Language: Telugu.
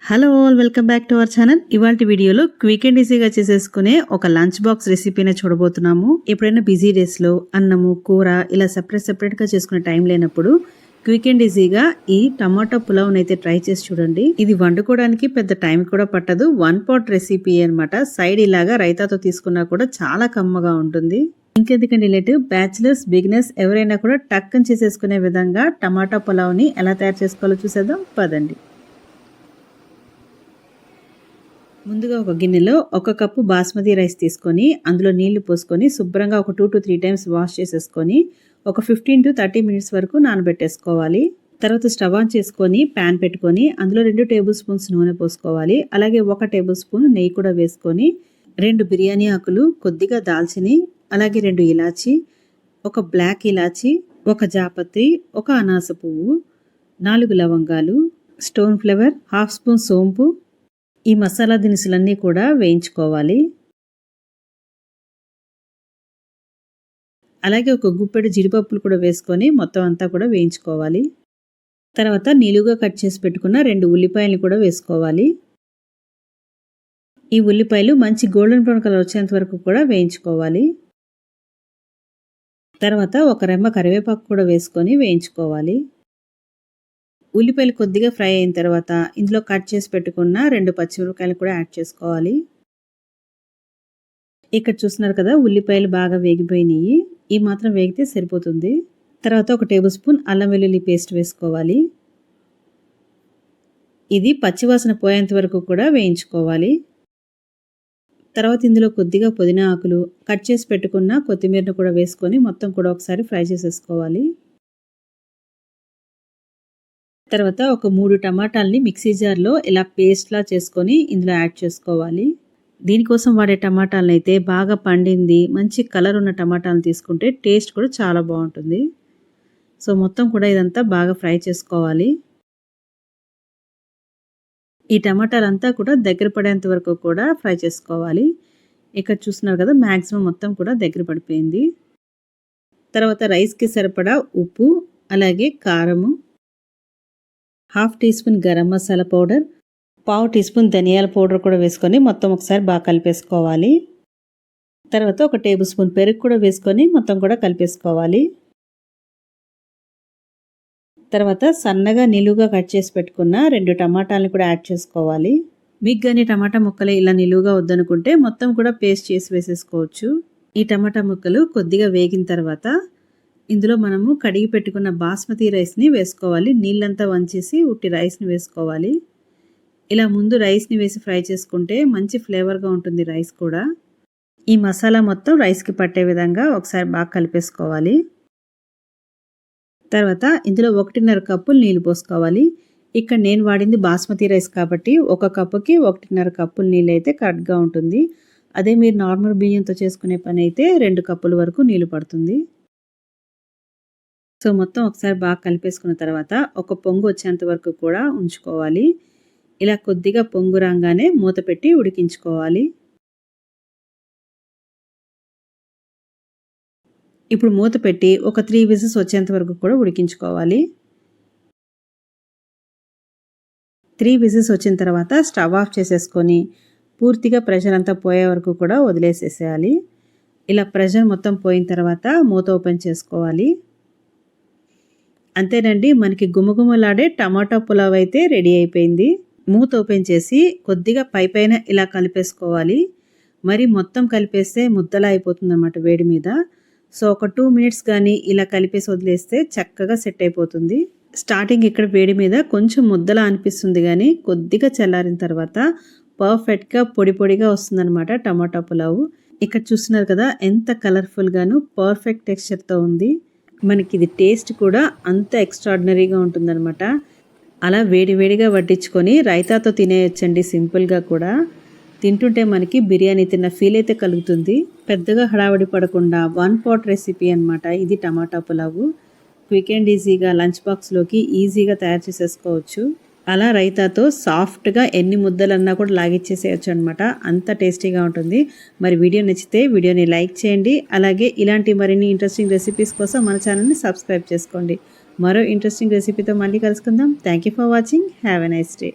Hello all, welcome back to our channel. ఇవాళ వీడియోలో క్విక్ అండ్ ఈజీగా చేసేసుకునే ఒక లంచ్ బాక్స్ రెసిపీనే చూడబోతున్నాము. ఎప్పుడైనా బిజీ డేస్లో అన్నము కూర ఇలా సెపరేట్గా చేసుకునే టైం లేనప్పుడు క్విక్ అండ్ ఈజీగా ఈ టమాటో పులావ్ని అయితే ట్రై చేసి చూడండి. ఇది వండుకోవడానికి పెద్ద టైం కూడా పట్టదు. 1 pot రెసిపీ అనమాట. సైడ్ ఇలాగా రైతాతో తీసుకున్నా కూడా చాలా కమ్మగా ఉంటుంది. ఇంకెందుకండి లేట్, బ్యాచిలర్స్ బిగినర్స్ ఎవరైనా కూడా టక్కని చేసేసుకునే విధంగా టమాటో పులావ్ని ఎలా తయారు చేసుకోవాలో చూసేద్దాం పదండి. ముందుగా ఒక గిన్నెలో 1 కప్పు బాస్మతి రైస్ తీసుకొని అందులో నీళ్లు పోసుకొని శుభ్రంగా ఒక 2 to 3 times వాష్ చేసేసుకొని ఒక 15 to 30 minutes వరకు నానబెట్టేసుకోవాలి. తర్వాత స్టవ్ ఆన్ చేసుకొని ప్యాన్ పెట్టుకొని అందులో 2 tablespoons నూనె పోసుకోవాలి. అలాగే 1 tablespoon నెయ్యి కూడా వేసుకొని 2 బిర్యానీ ఆకులు, కొద్దిగా దాల్చిని, అలాగే 2 ఇలాచి, 1 బ్లాక్ ఇలాచి, 1 జాపత్రి, 1 అనాస పువ్వు, 4 లవంగాలు, స్టోన్ ఫ్లేవర్, 1/2 spoon సోంపు, ఈ మసాలా దినుసులన్నీ కూడా వేయించుకోవాలి. అలాగే 1 గుప్పెడు జీడిపప్పులు కూడా వేసుకొని మొత్తం అంతా కూడా వేయించుకోవాలి. తర్వాత నిలువుగా కట్ చేసి పెట్టుకున్న 2 ఉల్లిపాయలు కూడా వేసుకోవాలి. ఈ ఉల్లిపాయలు మంచి గోల్డెన్ బ్రౌన్ కలర్ వచ్చేంత వరకు కూడా వేయించుకోవాలి. తర్వాత 1 రెమ్మ కరివేపాకు కూడా వేసుకొని వేయించుకోవాలి. ఉల్లిపాయలు కొద్దిగా ఫ్రై అయిన తర్వాత ఇందులో కట్ చేసి పెట్టుకున్న 2 పచ్చిమిరపకాయలు కూడా యాడ్ చేసుకోవాలి. ఇక్కడ చూస్తున్నారు కదా, ఉల్లిపాయలు బాగా వేగిపోయినాయి. ఈ మాత్రం వేగితే సరిపోతుంది. తర్వాత 1 tablespoon అల్లం వెల్లుల్లి పేస్ట్ వేసుకోవాలి. ఇది పచ్చివాసన పోయేంత వరకు కూడా వేయించుకోవాలి. తర్వాత ఇందులో కొద్దిగా పుదీనా ఆకులు, కట్ చేసి పెట్టుకున్న కొత్తిమీరను కూడా వేసుకొని మొత్తం కూడా ఒకసారి ఫ్రై చేసేసుకోవాలి. తర్వాత ఒక 3 టమాటాలని మిక్సీ జార్లో ఇలా పేస్ట్లా చేసుకొని ఇందులో యాడ్ చేసుకోవాలి. దీనికోసం వాడే టమాటాలను అయితే బాగా పండింది మంచి కలర్ ఉన్న టమాటాలను తీసుకుంటే టేస్ట్ కూడా చాలా బాగుంటుంది. సో మొత్తం కూడా ఇదంతా బాగా ఫ్రై చేసుకోవాలి. ఈ టమాటాలంతా కూడా దగ్గర పడేంత వరకు కూడా ఫ్రై చేసుకోవాలి. ఇక్కడ చూస్తున్నారు కదా, మ్యాక్సిమం మొత్తం కూడా దగ్గర పడిపోయింది. తర్వాత రైస్కి సరిపడా ఉప్పు, అలాగే కారము, 1/2 teaspoon garam masala powder, 1/2 teaspoon ధనియాల పౌడర్ కూడా వేసుకొని మొత్తం ఒకసారి బాగా కలిపేసుకోవాలి. తర్వాత 1 tablespoon పెరుగు కూడా వేసుకొని మొత్తం కూడా కలిపేసుకోవాలి. తర్వాత సన్నగా నిలువుగా కట్ చేసి పెట్టుకున్న 2 టమాటాలను కూడా యాడ్ చేసుకోవాలి. మీకు కానీ టమాటా ముక్కలు ఇలా నిలువుగా వద్దనుకుంటే మొత్తం కూడా పేస్ట్ చేసి వేసేసుకోవచ్చు. ఈ టమాటా ముక్కలు కొద్దిగా వేగిన తర్వాత ఇందులో మనము కడిగి పెట్టుకున్న బాస్మతి రైస్ని వేసుకోవాలి. నీళ్ళంతా వంచేసి ఉట్టి రైస్ని వేసుకోవాలి. ఇలా ముందు రైస్ని వేసి ఫ్రై చేసుకుంటే మంచి ఫ్లేవర్గా ఉంటుంది రైస్ కూడా. ఈ మసాలా మొత్తం రైస్కి పట్టే విధంగా ఒకసారి బాగా కలిపేసుకోవాలి. తర్వాత ఇందులో 1.5 కప్పులు నీళ్ళు పోసుకోవాలి. ఇక్కడ నేను వాడింది బాస్మతి రైస్ కాబట్టి 1 కప్పుకి 1.5 కప్పులు నీళ్ళు అయితే కరెక్ట్గా ఉంటుంది. అదే మీరు నార్మల్ బియ్యంతో చేసుకునే పని అయితే 2 కప్పుల వరకు నీళ్ళు పడుతుంది. సో మొత్తం ఒకసారి బాగా కలిపేసుకున్న తర్వాత ఒక పొంగు వచ్చేంత వరకు కూడా ఉంచుకోవాలి. ఇలా కొద్దిగా పొంగు రాగానే మూత పెట్టి ఉడికించుకోవాలి. ఇప్పుడు మూత పెట్టి ఒక 3 whistles వచ్చేంత వరకు కూడా ఉడికించుకోవాలి. 3 whistles వచ్చిన తర్వాత స్టవ్ ఆఫ్ చేసేసుకొని పూర్తిగా ప్రెషర్ అంతా పోయే వరకు కూడా వదిలేసేసేయాలి. ఇలా ప్రెషర్ మొత్తం పోయిన తర్వాత మూత ఓపెన్ చేసుకోవాలి. అంతేనండి, మనకి గుమగుమలాడే టమాటా పులావ్ అయితే రెడీ అయిపోయింది. మూత ఓపెన్ చేసి కొద్దిగా పైన ఇలా కలిపేసుకోవాలి. మరి మొత్తం కలిపేస్తే ముద్దలా అయిపోతుంది అన్నమాట వేడి మీద. సో ఒక 2 minutes కానీ ఇలా కలిపేసి వదిలేస్తే చక్కగా సెట్ అయిపోతుంది. స్టార్టింగ్ ఇక్కడ వేడి మీద కొంచెం ముద్దలా అనిపిస్తుంది కానీ కొద్దిగా చల్లారిన తర్వాత పర్ఫెక్ట్గా పొడి పొడిగా వస్తుందన్నమాట టమాటా పులావ్. ఇక్కడ చూస్తున్నారు కదా, ఎంత కలర్ఫుల్గాను పర్ఫెక్ట్ టెక్స్చర్తో ఉంది. మనకి ఇది టేస్ట్ కూడా అంత ఎక్స్ట్రాడినరీగా ఉంటుందన్నమాట. అలా వేడివేడిగా వడ్డించుకొని రైతాతో తినేయచ్చండి. సింపుల్గా కూడా తింటుంటే మనకి బిర్యానీ తిన్న ఫీల్ అయితే కలుగుతుంది. పెద్దగా హడావిడి పడకుండా 1 pot రెసిపీ అనమాట ఇది టమాటా పులావ్. క్విక్ అండ్ ఈజీగా లంచ్ బాక్స్లోకి ఈజీగా తయారు చేసేసుకోవచ్చు. అలా రైతాతో సాఫ్ట్గా ఎన్ని ముద్దలన్నా కూడా లాగిచ్చేసేయచ్చు అనమాట. అంత టేస్టీగా ఉంటుంది. మరి వీడియో నచ్చితే వీడియోని లైక్ చేయండి. అలాగే ఇలాంటి మరిన్ని ఇంట్రెస్టింగ్ రెసిపీస్ కోసం మన ఛానల్ని సబ్స్క్రైబ్ చేసుకోండి. మరో ఇంట్రెస్టింగ్ రెసిపీతో మళ్ళీ కలుసుకుందాం. Thank you for watching. Have a nice day.